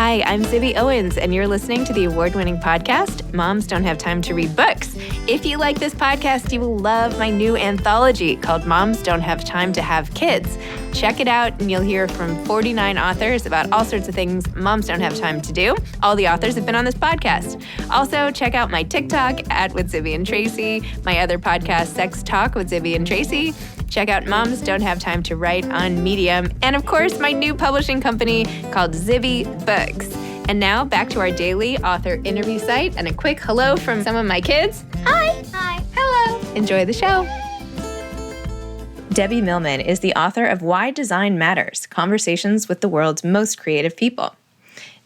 Hi, I'm Zibby Owens, and you're listening to the award-winning podcast, Moms Don't Have Time to Read Books. If you like this podcast, you will love my new anthology called Moms Don't Have Time to Have Kids. Check it out, and you'll hear from 49 authors about all sorts of things moms don't have time to do. All the authors have been on this podcast. Also, check out my TikTok @with Zibby and Tracy, my other podcast, Sex Talk with Zibby and Tracy. Check out Moms Don't Have Time to Write on Medium. And of course, my new publishing company called Zibby Books. And now back to our daily author interview site and a quick hello from some of my kids. Hi. Hi. Hello. Enjoy the show. Debbie Millman is the author of Why Design Matters, Conversations with the World's Most Creative People.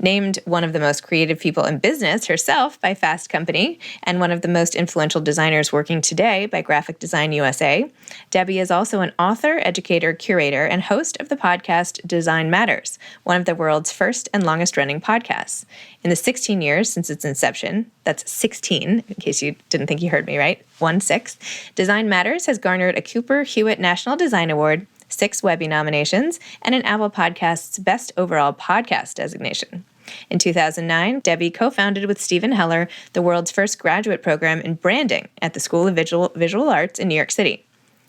Named one of the most creative people in business herself by Fast Company and one of the most influential designers working today by Graphic Design USA, Debbie is also an author, educator, curator, and host of the podcast Design Matters, one of the world's first and longest-running podcasts. In the 16 years since its inception, that's 16, in case you didn't think you heard me right, 1-6, Design Matters has garnered a Cooper Hewitt National Design Award, 6 Webby nominations, and an Apple Podcast's Best Overall Podcast designation. In 2009, Debbie co-founded with Stephen Heller the world's first graduate program in branding at the School of Visual Arts in New York City.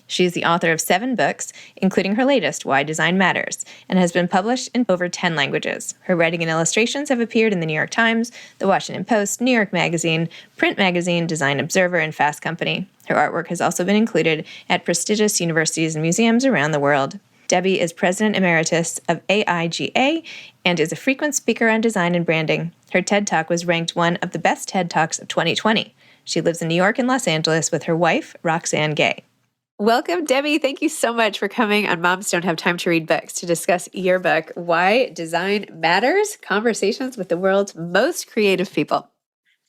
She is the author of 7 books, including her latest, Why Design Matters, and has been published in over 10 languages. Her writing and illustrations have appeared in the New York Times, the Washington Post, New York Magazine, Print Magazine, Design Observer, and Fast Company. Her artwork has also been included at prestigious universities and museums around the world. Debbie is President Emeritus of AIGA and is a frequent speaker on design and branding. Her TED Talk was ranked one of the best TED Talks of 2020. She lives in New York and Los Angeles with her wife, Roxanne Gay. Welcome, Debbie. Thank you so much for coming on Moms Don't Have Time to Read Books to discuss your book, Why Design Matters, Conversations with the World's Most Creative People.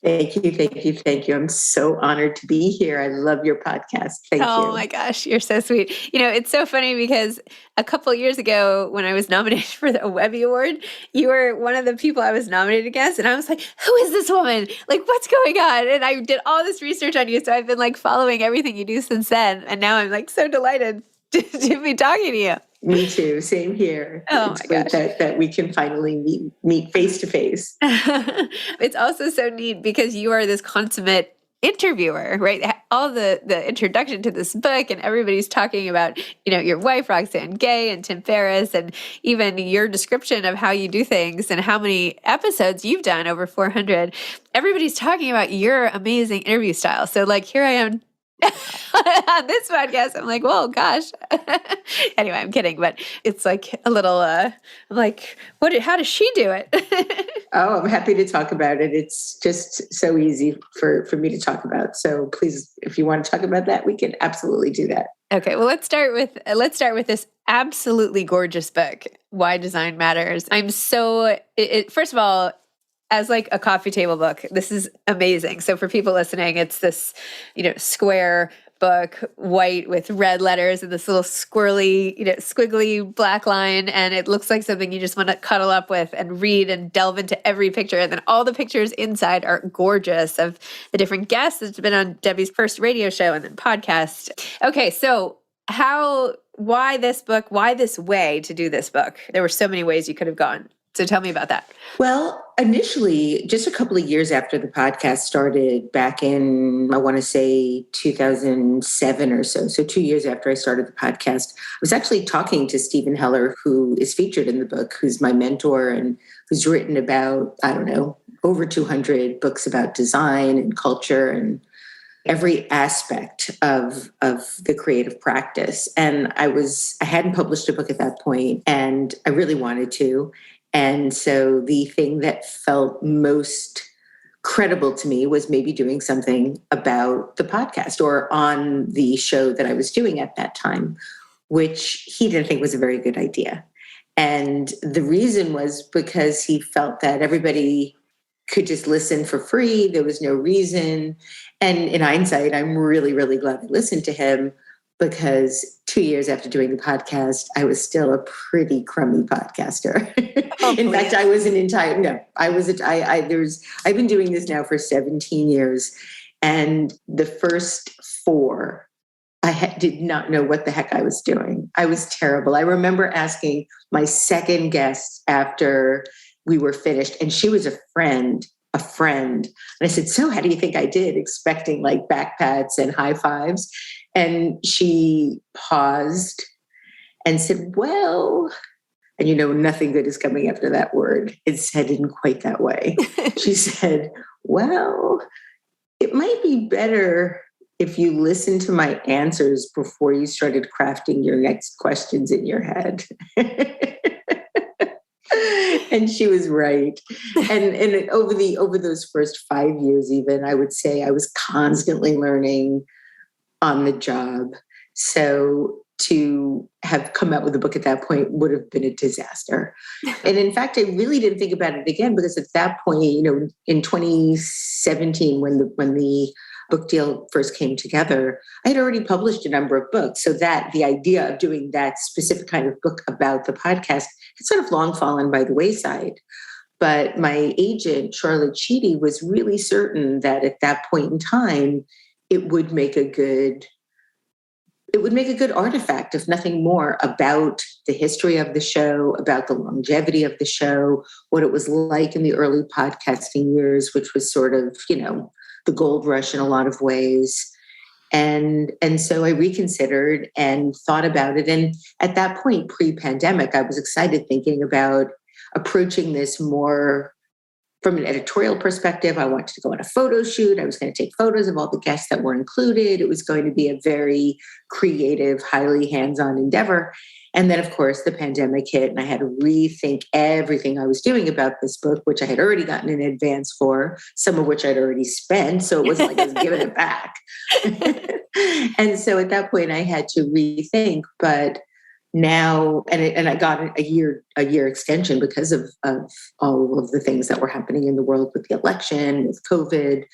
Thank you. I'm so honored to be here. I love your podcast. Thank you. Oh my gosh, you're so sweet. You know, it's so funny because a couple of years ago when I was nominated for the Webby Award, you were one of the people I was nominated against. And I was like, who is this woman? Like, what's going on? And I did all this research on you. So I've been like following everything you do since then. And now I'm like so delighted to be talking to you. Me too. Same here. Oh it's my great gosh. that we can finally meet face to face. It's also so neat because you are this consummate interviewer, right? All the introduction to this book and everybody's talking about, you know, your wife, Roxanne Gay, and Tim Ferriss, and even your description of how you do things and how many episodes you've done, over 400. Everybody's talking about your amazing interview style. So like, here I am on this podcast, I'm like, whoa, gosh. Anyway, I'm kidding, but it's like a little, I'm like, how does she do it? Oh, I'm happy to talk about it. It's just so easy for me to talk about. So please, if you want to talk about that, we can absolutely do that. Okay, well, let's start with this absolutely gorgeous book, Why Design Matters. I'm so, first of all, as like a coffee table book, this is amazing. So for people listening, it's this, you know, square book, white with red letters and this little squirrely, you know, squiggly black line. And it looks like something you just want to cuddle up with and read and delve into every picture. And then all the pictures inside are gorgeous of the different guests that's been on Debbie's first radio show and then podcast. Okay, so why this book? Why this way to do this book? There were so many ways you could have gone. So tell me about that. Well, initially, just a couple of years after the podcast started back in, I want to say 2007 or so. So 2 years after I started the podcast, I was actually talking to Stephen Heller, who is featured in the book, who's my mentor and who's written about, I don't know, over 200 books about design and culture and every aspect of the creative practice. And I hadn't published a book at that point, and I really wanted to. And so the thing that felt most credible to me was maybe doing something about the podcast or on the show that I was doing at that time, which he didn't think was a very good idea. And the reason was because he felt that everybody could just listen for free. There was no reason. And in hindsight, I'm really, really glad I listened to him, because 2 years after doing the podcast, I was still a pretty crummy podcaster. In fact, I was I've been doing this now for 17 years. And the first 4, I did not know what the heck I was doing. I was terrible. I remember asking my second guest after we were finished. And she was a friend. And I said, so how do you think I did? Expecting like back pats and high fives. And she paused and said, well, and nothing good is coming after that word. It said in quite that way. She said, well, it might be better if you listen to my answers before you started crafting your next questions in your head. And she was right. And over those first 5 years, even, I would say I was constantly learning on the job. So to have come out with a book at that point would have been a disaster. And in fact, I really didn't think about it again, because at that point, in 2017, when the book deal first came together, I had already published a number of books. So that the idea of doing that specific kind of book about the podcast had sort of long fallen by the wayside. But my agent, Charlotte Sheedy, was really certain that at that point in time, it would make a good artifact, if nothing more, about the history of the show, about the longevity of the show, what it was like in the early podcasting years, which was sort of, the gold rush in a lot of ways. And so I reconsidered and thought about it. And at that point, pre-pandemic, I was excited, thinking about approaching this more from an editorial perspective. I wanted to go on a photo shoot. I was going to take photos of all the guests that were included. It was going to be a very creative, highly hands-on endeavor. And then, of course, the pandemic hit, and I had to rethink everything I was doing about this book, which I had already gotten an advance for, some of which I'd already spent. So it wasn't like I was giving it back. And so at that point, I had to rethink. But now, and I got a year extension because of all of the things that were happening in the world with the election, with COVID.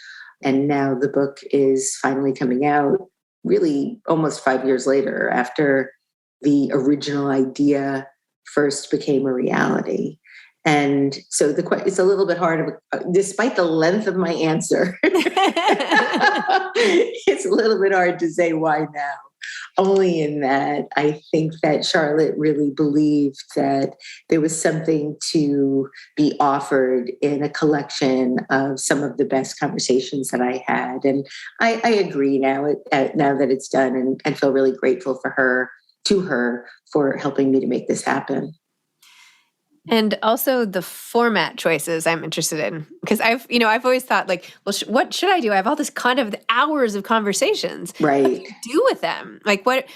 And now the book is finally coming out, really almost 5 years later, after the original idea first became a reality. And so it's a little bit hard, despite the length of my answer. It's a little bit hard to say why now. Only in that I think that Charlotte really believed that there was something to be offered in a collection of some of the best conversations that I had. And I agree now that it's done, and feel really grateful to her for helping me to make this happen. And also the format choices I'm interested in, because I've always thought like, well, what should I do? I have all this kind of hours of conversations. Right. What do you do with them? Like what?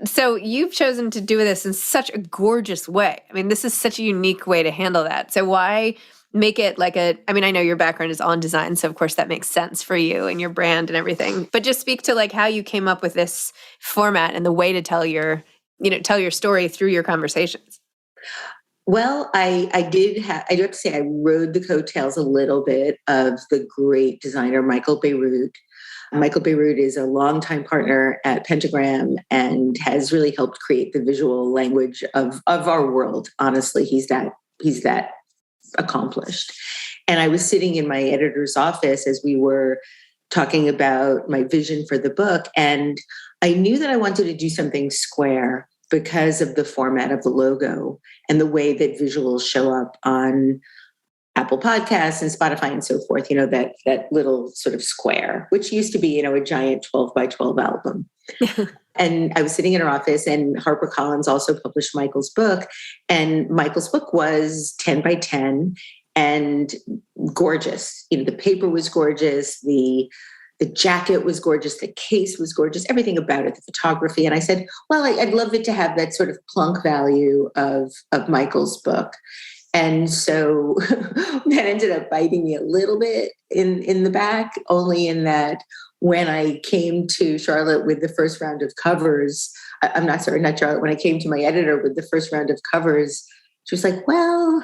So you've chosen to do this in such a gorgeous way. I mean, this is such a unique way to handle that. So why make it like I know your background is all in design, so of course that makes sense for you and your brand and everything. But just speak to like how you came up with this format and the way to tell your story through your conversations. Well, I do have to say I rode the coattails a little bit of the great designer Michael Beirut. Michael Beirut is a longtime partner at Pentagram and has really helped create the visual language of our world. Honestly, he's that accomplished. And I was sitting in my editor's office as we were talking about my vision for the book, and I knew that I wanted to do something square because of the format of the logo and the way that visuals show up on Apple Podcasts and Spotify and so forth, that little sort of square, which used to be, a giant 12 by 12 album. And I was sitting in her office, and HarperCollins also published Michael's book. And Michael's book was 10 by 10 and gorgeous. The paper was gorgeous. The jacket was gorgeous. The case was gorgeous. Everything about it, the photography. And I said, well, I'd love it to have that sort of plunk value of Michael's book. And so that ended up biting me a little bit in the back, only in that when I came to Charlotte with the first round of covers, not Charlotte, when I came to my editor with the first round of covers, she was like, well,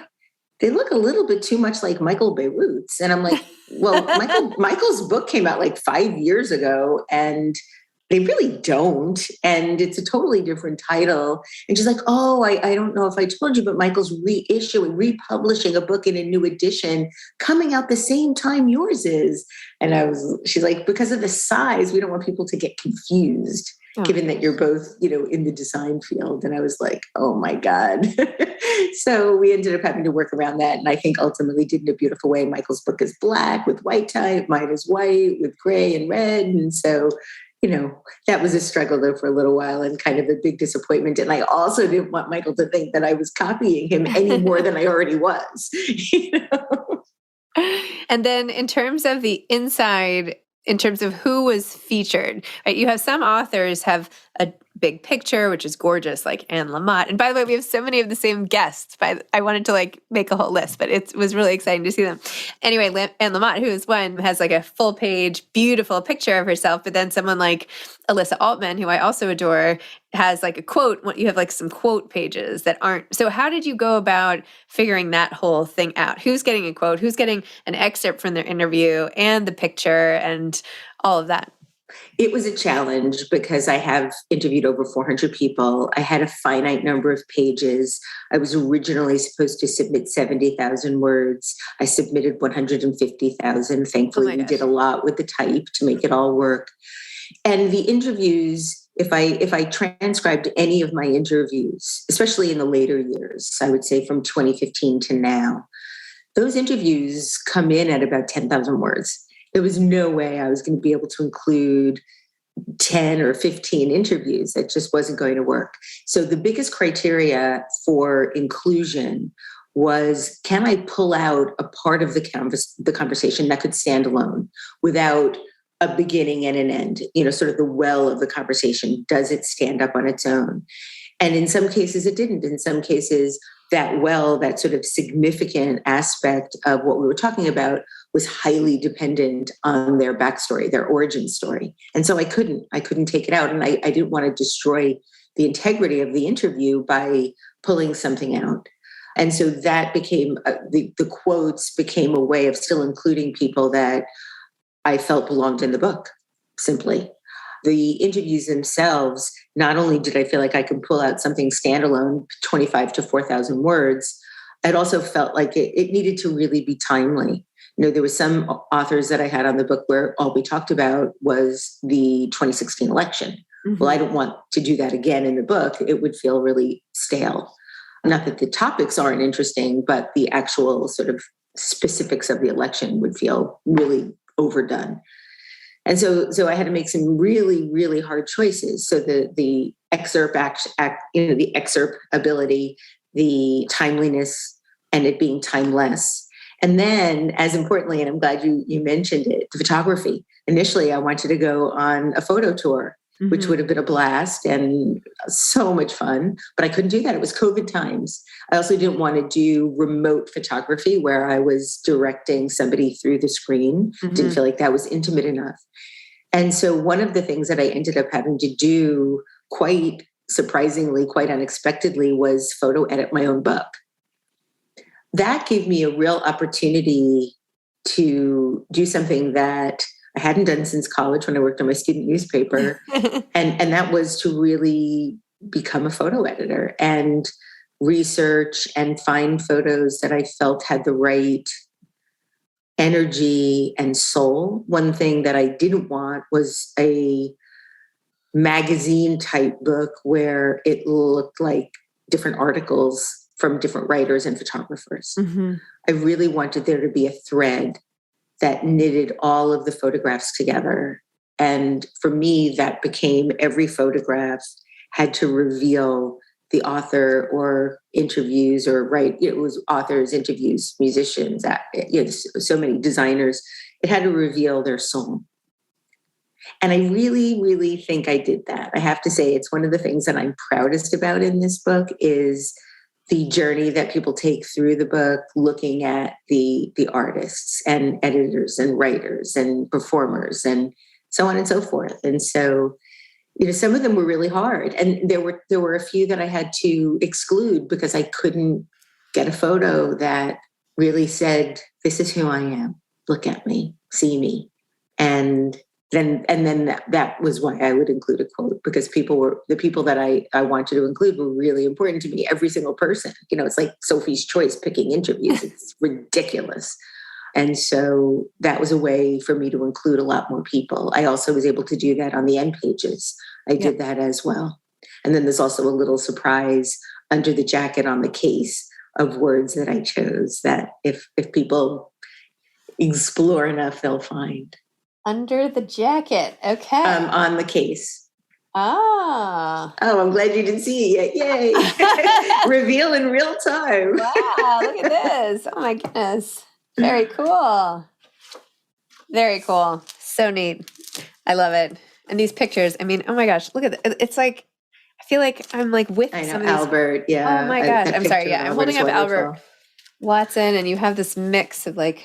they look a little bit too much like Michael Beirut's. And I'm like, well, Michael's book came out like 5 years ago, and they really don't. And it's a totally different title. And she's like, oh, I don't know if I told you, but Michael's republishing a book in a new edition coming out the same time yours is. And she's like, because of the size, we don't want people to get confused. given that you're both, in the design field. And I was like, oh my God. So we ended up having to work around that. And I think ultimately did in a beautiful way. Michael's book is black with white type. Mine is white with gray and red. And so, that was a struggle though for a little while and kind of a big disappointment. And I also didn't want Michael to think that I was copying him any more than I already was. And then in terms of the inside, in terms of who was featured, right? You have some authors have a big picture, which is gorgeous, like Anne Lamott. And by the way, we have so many of the same guests. I wanted to make a whole list, but it was really exciting to see them. Anyway, Anne Lamott, who is one, has a full page, beautiful picture of herself. But then someone like Alyssa Altman, who I also adore, has a quote. You have some quote pages that aren't. So how did you go about figuring that whole thing out? Who's getting a quote? Who's getting an excerpt from their interview and the picture and all of that? It was a challenge because I have interviewed over 400 people. I had a finite number of pages. I was originally supposed to submit 70,000 words. I submitted 150,000. Thankfully, we did a lot with the type to make it all work. And the interviews, if I transcribed any of my interviews, especially in the later years, I would say from 2015 to now, those interviews come in at about 10,000 words. There was no way I was going to be able to include 10 or 15 interviews. That just wasn't going to work. So the biggest criteria for inclusion was, can I pull out a part of the conversation that could stand alone without a beginning and an end? Sort of the well of the conversation. Does it stand up on its own? And in some cases it didn't. In some cases, that sort of significant aspect of what we were talking about was highly dependent on their backstory, their origin story. And so I couldn't take it out. And I didn't want to destroy the integrity of the interview by pulling something out. And so that became, the quotes became a way of still including people that I felt belonged in the book, simply. The interviews themselves, not only did I feel like I could pull out something standalone, 25 to 4,000 words, I'd also felt like it needed to really be timely. There were some authors that I had on the book where all we talked about was the 2016 election. Mm-hmm. Well, I don't want to do that again in the book. It would feel really stale. Not that the topics aren't interesting, but the actual sort of specifics of the election would feel really overdone. And so I had to make some really, really hard choices. So the excerpt the excerpt ability, the timeliness, and it being timeless. And then, as importantly, and I'm glad you mentioned it, the photography. Initially, I wanted to go on a photo tour, mm-hmm. which would have been a blast and so much fun, but I couldn't do that. It was COVID times. I also didn't want to do remote photography where I was directing somebody through the screen. Mm-hmm. Didn't feel like that was intimate enough. And so one of the things that I ended up having to do quite surprisingly, quite unexpectedly, was photo edit my own book. That gave me a real opportunity to do something that I hadn't done since college when I worked on my student newspaper. and that was to really become a photo editor and research and find photos that I felt had the right energy and soul. One thing that I didn't want was a magazine type book where it looked like different articles from different writers and photographers. Mm-hmm. I really wanted there to be a thread that knitted all of the photographs together. And for me, that became every photograph had to reveal the author or interviews or it was authors, interviews, musicians, so many designers. It had to reveal their soul. And I really, really think I did that. I have to say it's one of the things that I'm proudest about in this book is the journey that people take through the book, looking at the artists and editors and writers and performers and so on and so forth. And so, some of them were really hard. And there were a few that I had to exclude because I couldn't get a photo that really said, this is who I am. Look at me, see me. And then that was why I would include a quote, because the people that I wanted to include were really important to me. Every single person, it's like Sophie's Choice picking interviews. It's ridiculous. And so that was a way for me to include a lot more people. I also was able to do that on the end pages. I did that as well. And then there's also a little surprise under the jacket on the case of words that I chose that if people explore enough, they'll find. Under the jacket. Okay. On the case. Oh, I'm glad you didn't see it yet. Yay. Reveal in real time. Wow, look at this. Oh my goodness. Very cool. Very cool. So neat. I love it. And these pictures, I mean, oh my gosh, look at it. It's like, I feel like I'm like with I know, some of these. Albert, yeah. Oh my gosh. I'm sorry. Yeah, I'm holding up Albert Watson, and you have this mix of like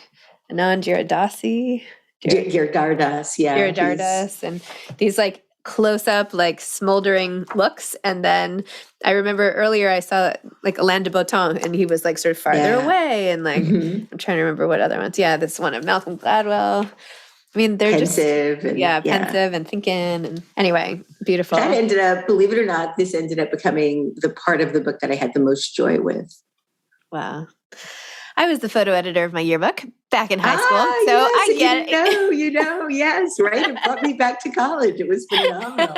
Anand Giridharadas. Giridharadas, yeah. Giridharadas, and these like close-up, like smoldering looks. And then I remember earlier I saw like Alain de Botton, and he was like sort of farther away, and like I'm trying to remember what other ones. Yeah, this one of Malcolm Gladwell. I mean, they're pensive just pensive and thinking. And anyway, beautiful. That ended up, believe it or not, this ended up becoming the part of the book that I had the most joy with. Wow. I was the photo editor of my yearbook back in high school. So yes, I get it. Yes, right? It brought me back to college. It was phenomenal.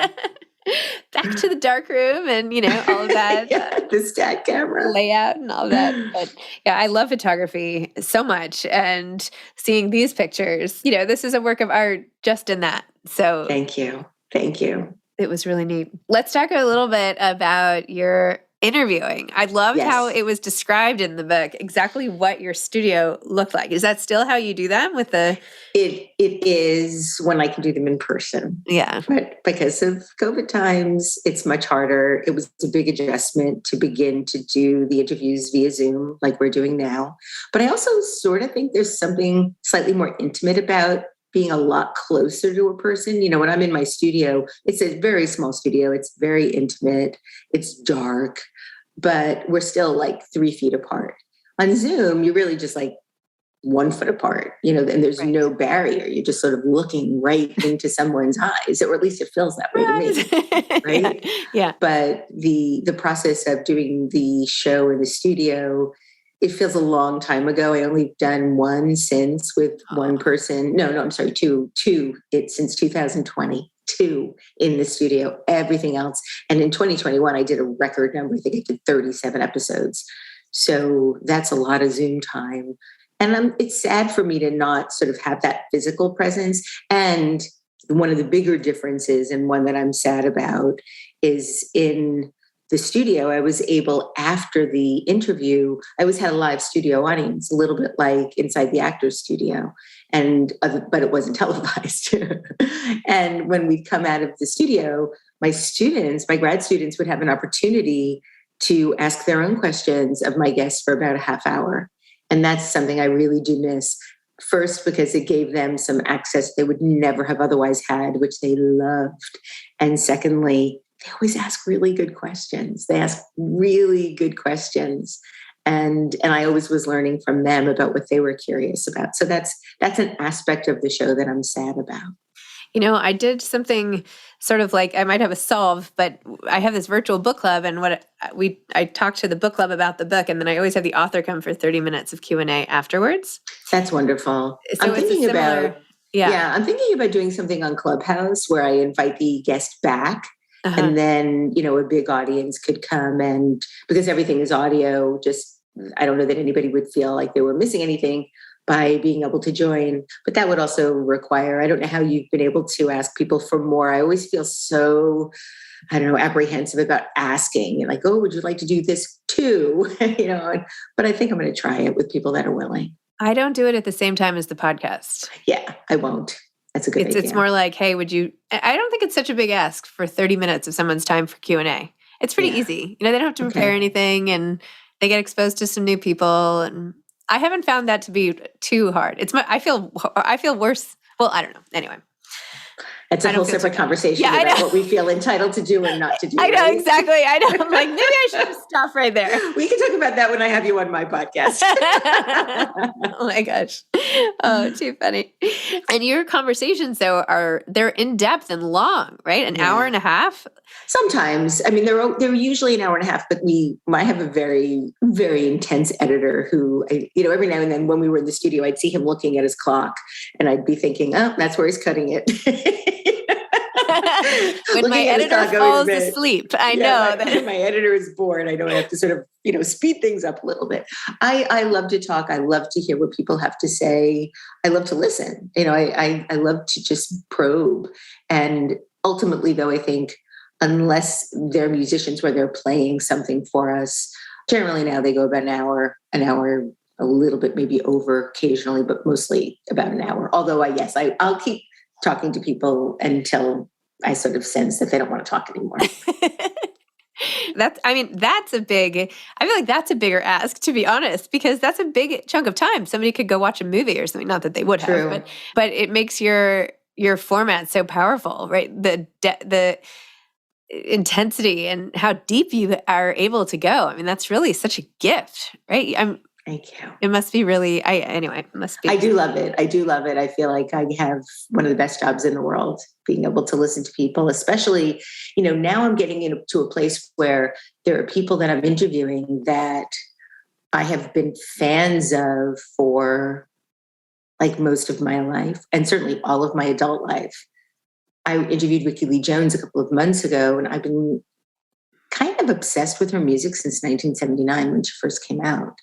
Back to the dark room and, all of that. The stack camera. Layout and all that. But yeah, I love photography so much. And seeing these pictures, this is a work of art just in that. So Thank you. It was really neat. Let's talk a little bit about your interviewing. I loved how it was described in the book, exactly what your studio looked like. Is that still how you do them with the... It is when I can do them in person. Yeah. But because of COVID times, it's much harder. It was a big adjustment to begin to do the interviews via Zoom like we're doing now. But I also sort of think there's something slightly more intimate about being a lot closer to a person. When I'm in my studio, it's a very small studio. It's very intimate. It's dark, but we're still like 3 feet apart. On Zoom, you're really just like 1 foot apart, and there's no barrier. You're just sort of looking right into someone's eyes, or at least it feels that way to me, right? Yeah. But the process of doing the show in the studio, it feels a long time ago. I only done one since with one person. No, I'm sorry, two. It's since 2020, 2 in the studio, everything else. And in 2021, I did a record number. I think I did 37 episodes. So that's a lot of Zoom time. And it's sad for me to not sort of have that physical presence. And one of the bigger differences, and one that I'm sad about, is in the studio, I was able, after the interview, I always had a live studio audience, a little bit like inside the actor's studio, but it wasn't televised. And when we'd come out of the studio, my grad students would have an opportunity to ask their own questions of my guests for about a half hour. And that's something I really do miss. First, because it gave them some access they would never have otherwise had, which they loved. And secondly, they always ask really good questions. They ask really good questions. And I always was learning from them about what they were curious about. So that's an aspect of the show that I'm sad about. I did something sort of like, I might have a solve, but I have this virtual book club, and I talked to the book club about the book, and then I always have the author come for 30 minutes of Q&A afterwards. That's wonderful. So I'm thinking about doing something on Clubhouse where I invite the guest back. And then, a big audience could come, and because everything is audio, I don't know that anybody would feel like they were missing anything by being able to join. But that would also require, I don't know how you've been able to ask people for more. I always feel so, apprehensive about asking, like, oh, would you like to do this too? But I think I'm going to try it with people that are willing. I don't do it at the same time as the podcast. Yeah, I won't. That's a good idea. It's more like, hey, I don't think it's such a big ask for 30 minutes of someone's time for Q&A. It's pretty easy. They don't have to prepare anything, and they get exposed to some new people. And I haven't found that to be too hard. I feel worse. Well, I don't know. Anyway. It's a whole separate conversation about what we feel entitled to do and not to do. I know, exactly. I know. I'm like, maybe I should stop right there. We can talk about that when I have you on my podcast. Oh my gosh. Oh, too funny. And your conversations, though, they're in depth and long, right? An hour and a half? Sometimes. I mean, they're usually an hour and a half, but I have a very, very intense editor who, every now and then when we were in the studio, I'd see him looking at his clock and I'd be thinking, oh, that's where he's cutting it. When my editor falls asleep, I know that when my editor is bored, I don't have to sort of, speed things up a little bit. I love to talk. I love to hear what people have to say. I love to listen. I love to just probe. And ultimately, though, I think unless they're musicians where they're playing something for us, generally now they go about an hour, a little bit maybe over occasionally, but mostly about an hour. Although I'll keep talking to people until I sort of sense that they don't want to talk anymore. I feel like that's a bigger ask, to be honest, because that's a big chunk of time. Somebody could go watch a movie or something, not that they would have, but it makes your format so powerful, right? The intensity and how deep you are able to go. I mean, that's really such a gift, right? Thank you. It must be really, it must be. I do love it. I feel like I have one of the best jobs in the world, being able to listen to people, especially, now I'm getting into a place where there are people that I'm interviewing that I have been fans of for like most of my life and certainly all of my adult life. I interviewed Rickie Lee Jones a couple of months ago, and I've been kind of obsessed with her music since 1979 when she first came out.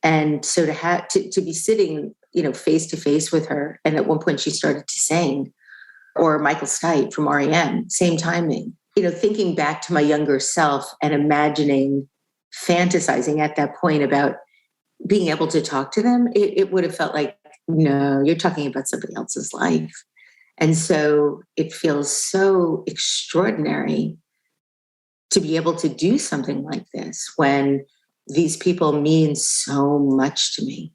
And so to have to be sitting, face to face with her, and at one point she started to sing, or Michael Stipe from REM, same timing. Thinking back to my younger self and fantasizing at that point about being able to talk to them, it would have felt like, no, you're talking about somebody else's life. And so it feels so extraordinary to be able to do something like this when these people mean so much to me.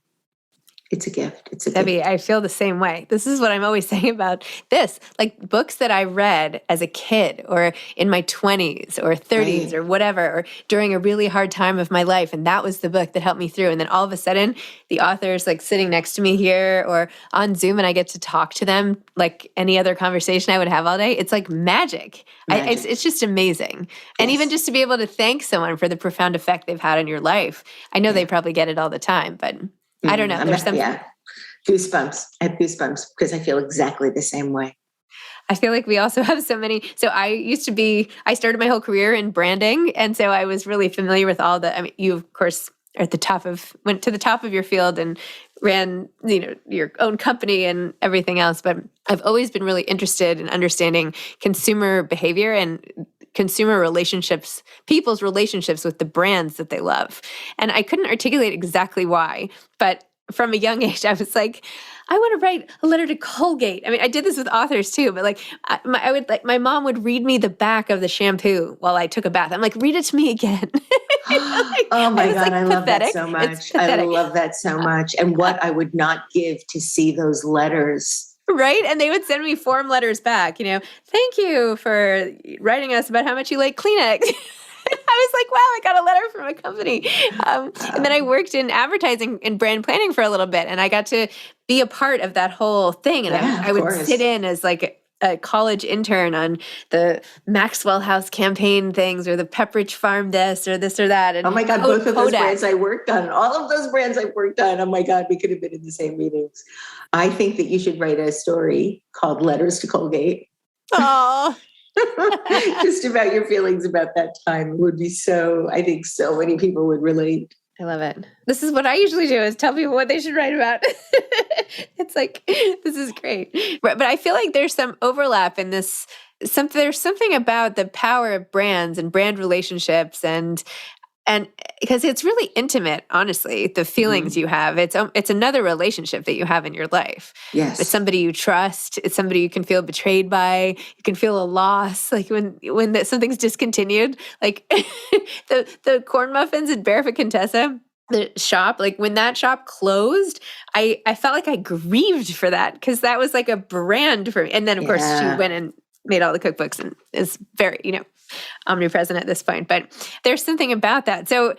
It's a gift. Debbie, I feel the same way. This is what I'm always saying about this. Like books that I read as a kid or in my 20s or 30s or whatever, or during a really hard time of my life. And that was the book that helped me through. And then all of a sudden, the author's like sitting next to me here or on Zoom, and I get to talk to them like any other conversation I would have all day. It's like magic. It's just amazing. Yes. And even just to be able to thank someone for the profound effect they've had on your life. I know they probably get it all the time, but I don't know. There's something. Yeah. Goosebumps. I have goosebumps because I feel exactly the same way. I feel like we also have so many. So I started my whole career in branding. And so I was really familiar with you of course are went to the top of your field and ran, your own company and everything else. But I've always been really interested in understanding consumer behavior and consumer relationships, people's relationships with the brands that they love. And I couldn't articulate exactly why, but from a young age, I was like, I want to write a letter to Colgate. I mean, I did this with authors too, but my mom would read me the back of the shampoo while I took a bath. I'm like, read it to me again. Oh my God, I love that so much. I love that so much. And what I would not give to see those letters. Right? And they would send me form letters back, thank you for writing us about how much you like Kleenex. I was like, wow, I got a letter from a company. And then I worked in advertising and brand planning for a little bit, and I got to be a part of that whole thing. And I would sit in as like a college intern on the Maxwell House campaign things or the Pepperidge Farm this or this or that. And oh my God, both of those brands I worked on, all of those brands I worked on. Oh my God, we could have been in the same meetings. I think that you should write a story called Letters to Colgate. Oh, just about your feelings about that time. It would be I think so many people would relate. I love it. This is what I usually do, is tell people what they should write about. It's like, this is great. But I feel like there's some overlap in this. There's something about the power of brands and brand relationships and because it's really intimate, honestly, the feelings you have. It's another relationship that you have in your life. Yes. It's somebody you trust. It's somebody you can feel betrayed by. You can feel a loss, like when something's discontinued. Like the corn muffins at Barefoot Contessa, the shop, like when that shop closed, I felt like I grieved for that because that was like a brand for me. And then, of course, she went and made all the cookbooks and is very, omnipresent at this point. But there's something about that. So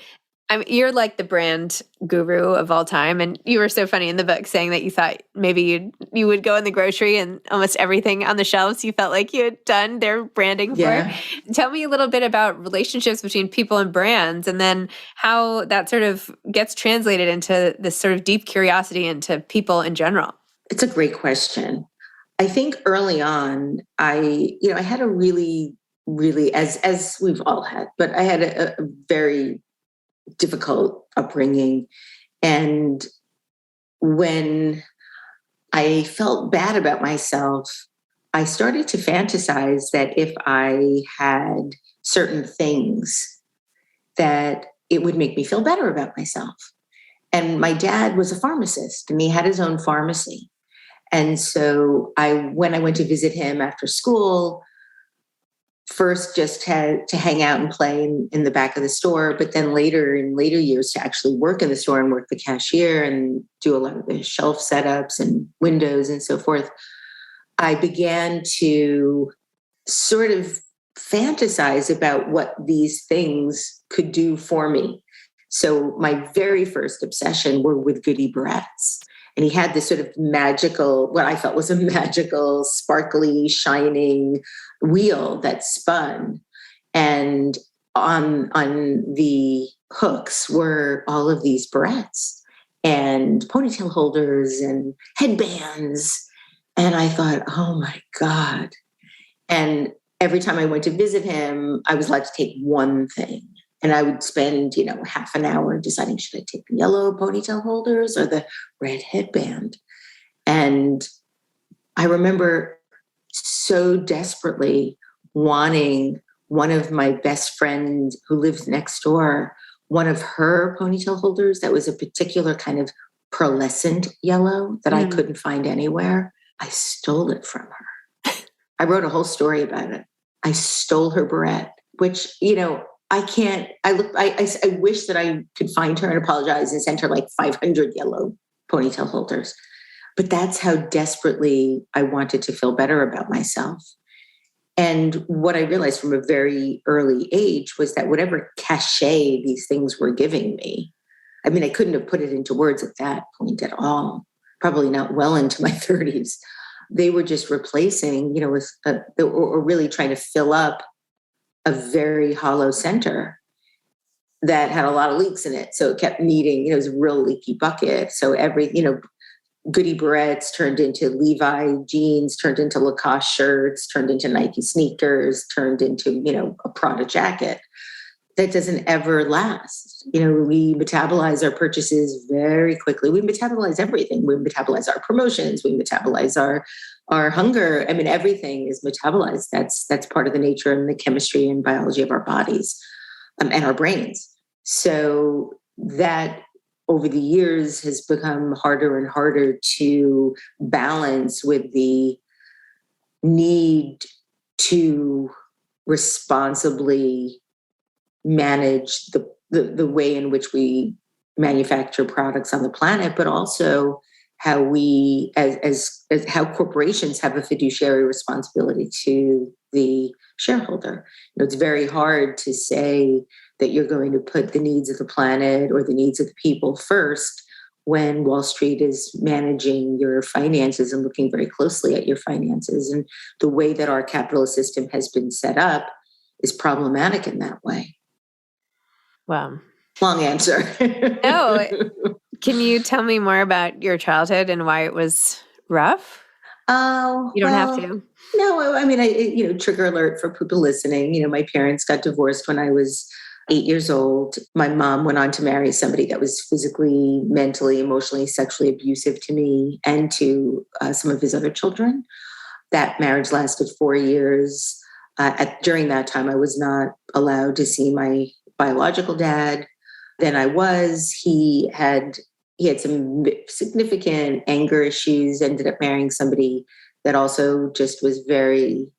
you're like the brand guru of all time. And you were so funny in the book saying that you thought maybe you would go in the grocery and almost everything on the shelves you felt like you had done their branding for. Tell me a little bit about relationships between people and brands, and then how that sort of gets translated into this sort of deep curiosity into people in general. It's a great question. I think early on, I had a really, as we've all had, but I had a very difficult upbringing. And when I felt bad about myself, I started to fantasize that if I had certain things, that it would make me feel better about myself. And my dad was a pharmacist and he had his own pharmacy. And so when I went to visit him after school, first just had to hang out and play in the back of the store, but then in later years to actually work in the store and work the cashier and do a lot of the shelf setups and windows and so forth. I began to sort of fantasize about what these things could do for me. So my very first obsession were with Goody Barrettes. And he had this sort of magical, what I felt was a magical, sparkly, shining wheel that spun. And on the hooks were all of these barrettes and ponytail holders and headbands. And I thought, oh my God. And every time I went to visit him, I was allowed to take one thing. And I would spend, half an hour deciding, should I take the yellow ponytail holders or the red headband? And I remember so desperately wanting one of my best friends who lives next door, one of her ponytail holders that was a particular kind of pearlescent yellow that I couldn't find anywhere. I stole it from her. I wrote a whole story about it. I stole her barrette, which, I can't, I wish that I could find her and apologize and send her like 500 yellow ponytail holders. But that's how desperately I wanted to feel better about myself. And what I realized from a very early age was that whatever cachet these things were giving me, I mean, I couldn't have put it into words at that point at all, probably not well into my 30s. They were just replacing, or really trying to fill up a very hollow center that had a lot of leaks in it. So it kept needing, it was a real leaky bucket. So Goody Barrettes turned into Levi jeans, turned into Lacoste shirts, turned into Nike sneakers, turned into, a Prada jacket. That doesn't ever last. We metabolize our purchases very quickly. We metabolize everything. We metabolize our promotions. We metabolize our hunger. I mean, everything is metabolized. That's part of the nature and the chemistry and biology of our bodies and our brains. So that over the years has become harder and harder to balance with the need to responsibly manage the way in which we manufacture products on the planet, but also how we, as how corporations have a fiduciary responsibility to the shareholder. It's very hard to say that you're going to put the needs of the planet or the needs of the people first when Wall Street is managing your finances and looking very closely at your finances. And the way that our capitalist system has been set up is problematic in that way. Wow. Long answer. No. Can you tell me more about your childhood and why it was rough? Oh, you don't have to. No, I mean, trigger alert for people listening. My parents got divorced when I was 8 years old. My mom went on to marry somebody that was physically, mentally, emotionally, sexually abusive to me and to some of his other children. That marriage lasted 4 years. During that time, I was not allowed to see my biological dad. Then I was. He had some significant anger issues, ended up marrying somebody that also just was very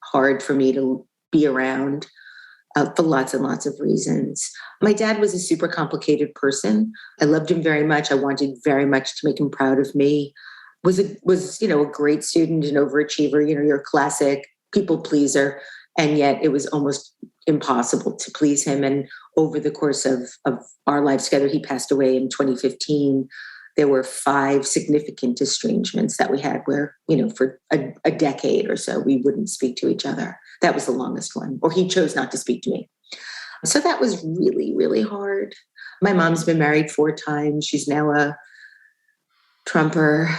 hard for me to be around for lots and lots of reasons. My dad was a super complicated person. I loved him very much. I wanted very much to make him proud of me. Was a great student, an overachiever, your classic people pleaser. And yet it was almost impossible to please him. And over the course of our lives together, he passed away in 2015. There were 5 significant estrangements that we had where, for a decade or so, we wouldn't speak to each other. That was the longest one, or he chose not to speak to me. So that was really, really hard. My mom's been married 4 times. She's now a Trumper.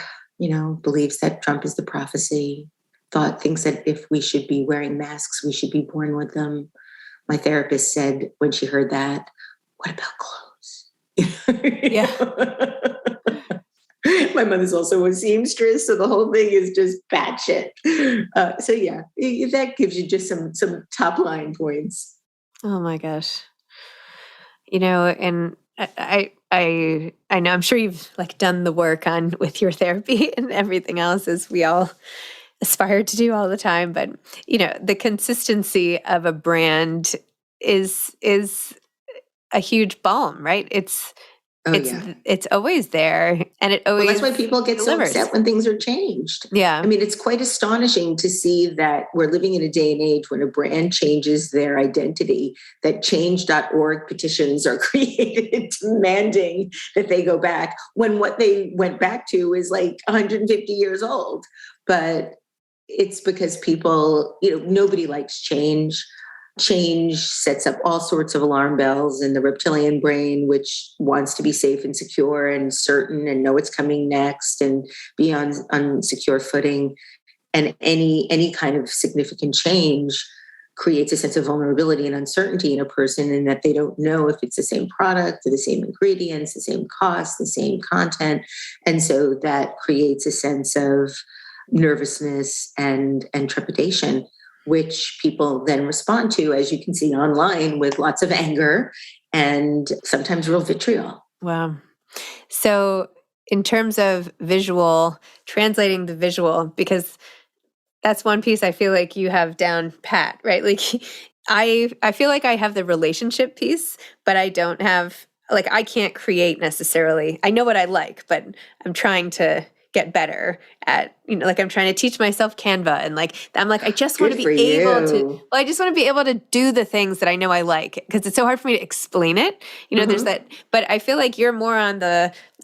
believes that Trump is the prophecy, thinks that if we should be wearing masks, we should be born with them. My therapist said when she heard that, what about clothes? Yeah. My mother's also a seamstress, so the whole thing is just batshit. So yeah, that gives you just some top line points. Oh my gosh. And I know I'm sure you've like done the work on with your therapy and everything else, as we all aspire to do all the time. But the consistency of a brand is a huge balm, right? It's always there, and it always that's why people get delivers. so upset when things are changed. Yeah. I mean, it's quite astonishing to see that we're living in a day and age when a brand changes their identity, that change.org petitions are created demanding that they go back, when what they went back to is like 150 years old. But it's because people, nobody likes change. Change sets up all sorts of alarm bells in the reptilian brain, which wants to be safe and secure and certain and know what's coming next and be on secure footing. And any kind of significant change creates a sense of vulnerability and uncertainty in a person, in that they don't know if it's the same product or the same ingredients, the same cost, the same content. And so that creates a sense of nervousness and trepidation, which people then respond to, as you can see online, with lots of anger and sometimes real vitriol. Wow. So in terms of visual, translating the visual, because that's one piece I feel like you have down pat, right? Like I feel like I have the relationship piece, but I don't have, like, I can't create necessarily. I know what I like, but I'm trying to get better at, like I'm trying to teach myself Canva, and I'm like, I just want to be able to, I just want to be able to do the things that I know I like, because it's so hard for me to explain it. There's that, but I feel like you're more on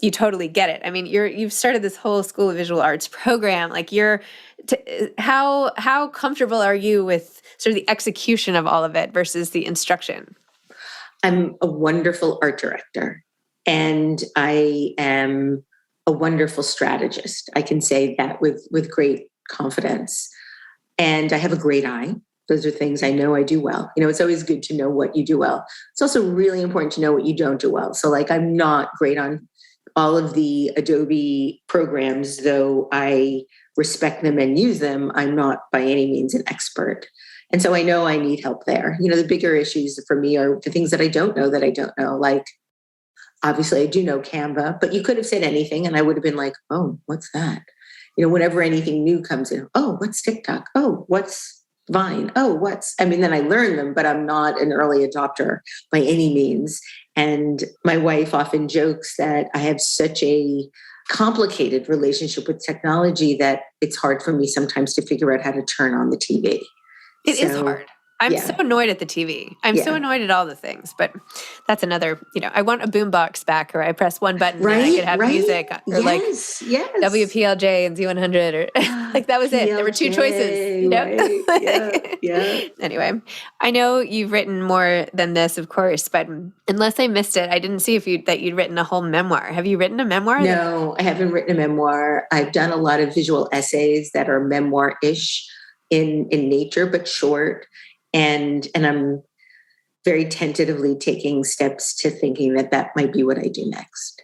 you totally get it. I mean, you've started this whole School of Visual Arts program. Like how comfortable are you with sort of the execution of all of it versus the instruction? I'm a wonderful art director, and I am a wonderful strategist. I can say that with great confidence. And I have a great eye. Those are things I know I do well. It's always good to know what you do well. It's also really important to know what you don't do well. So I'm not great on all of the Adobe programs, though I respect them and use them. I'm not by any means an expert. And so I know I need help there. The bigger issues for me are the things that I don't know. Like, obviously I do know Canva, but you could have said anything and I would have been like, oh, what's that? Whenever anything new comes in, oh, what's TikTok? Oh, what's Vine? Oh, then I learn them, but I'm not an early adopter by any means. And my wife often jokes that I have such a complicated relationship with technology that it's hard for me sometimes to figure out how to turn on the TV. It is hard. I'm so annoyed at the TV. I'm so annoyed at all the things, but that's another, I want a boombox back, or I press one button and I could have music, or WPLJ and Z100, or that was it. There were two choices, Yeah. Anyway, I know you've written more than this, of course, but unless I missed it, I didn't see that you'd written a whole memoir. Have you written a memoir? No, I haven't written a memoir. I've done a lot of visual essays that are memoir-ish in nature, but short. And I'm very tentatively taking steps to thinking that might be what I do next.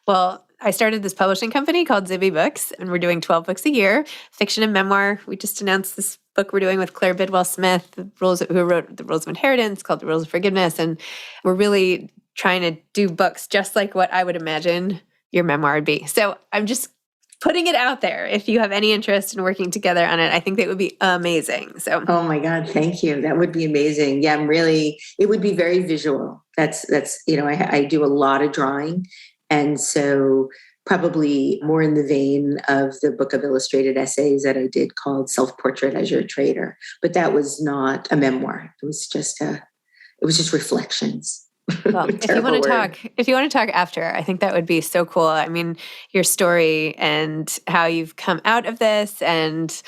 Well, I started this publishing company called Zibby Books, and we're doing 12 books a year, fiction and memoir. We just announced this book we're doing with Claire Bidwell Smith, who wrote The Rules of Inheritance, called The Rules of Forgiveness. And we're really trying to do books just like what I would imagine your memoir would be. So I'm just putting it out there. If you have any interest in working together on it, I think that would be amazing. So, oh my God, thank you. That would be amazing. Yeah, it would be very visual. That's I do a lot of drawing. And so probably more in the vein of the book of illustrated essays that I did called Self-Portrait as Your Trader. But that was not a memoir. It was just reflections. Well, if you want to talk after, I think that would be so cool. I mean, your story and how you've come out of this. And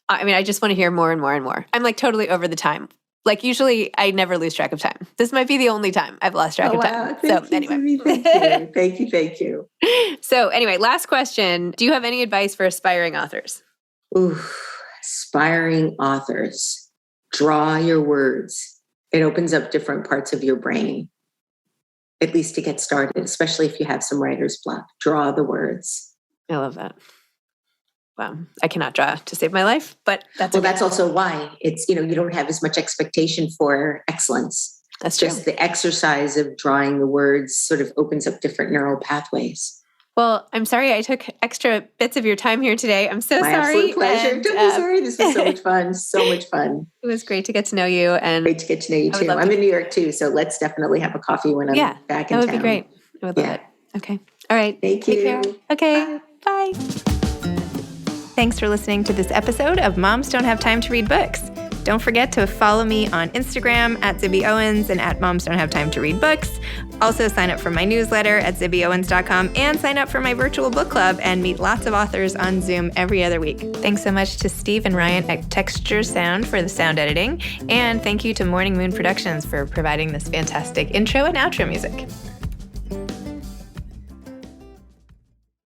I mean, I just want to hear more and more and more. I'm totally over the time. Like usually I never lose track of time. This might be the only time I've lost track of time. Thank you, Zibby. Thank you. Thank you. So anyway, last question. Do you have any advice for aspiring authors? Ooh, aspiring authors. Draw your words. It opens up different parts of your brain, at least to get started, especially if you have some writer's block. Draw the words. I love that. Wow. I cannot draw to save my life, but that's well, that's also why it's, you don't have as much expectation for excellence. That's just the exercise of drawing the words sort of opens up different neural pathways. Well, I'm sorry I took extra bits of your time here today. I'm so sorry. My absolute pleasure. Don't be sorry. This was so much fun. So much fun. It was great to get to know you. And great to get to know you too. I'm in New York too, so let's definitely have a coffee when I'm back in town. That would be great. I would love it. Okay. All right. Thank you. Take care. Okay. Bye. Thanks for listening to this episode of Moms Don't Have Time to Read Books. Don't forget to follow me on Instagram at Zibby Owens and at Moms Don't Have Time to Read Books. Also sign up for my newsletter at zibbyowens.com and sign up for my virtual book club and meet lots of authors on Zoom every other week. Thanks so much to Steve and Ryan at Texture Sound for the sound editing. And thank you to Morning Moon Productions for providing this fantastic intro and outro music.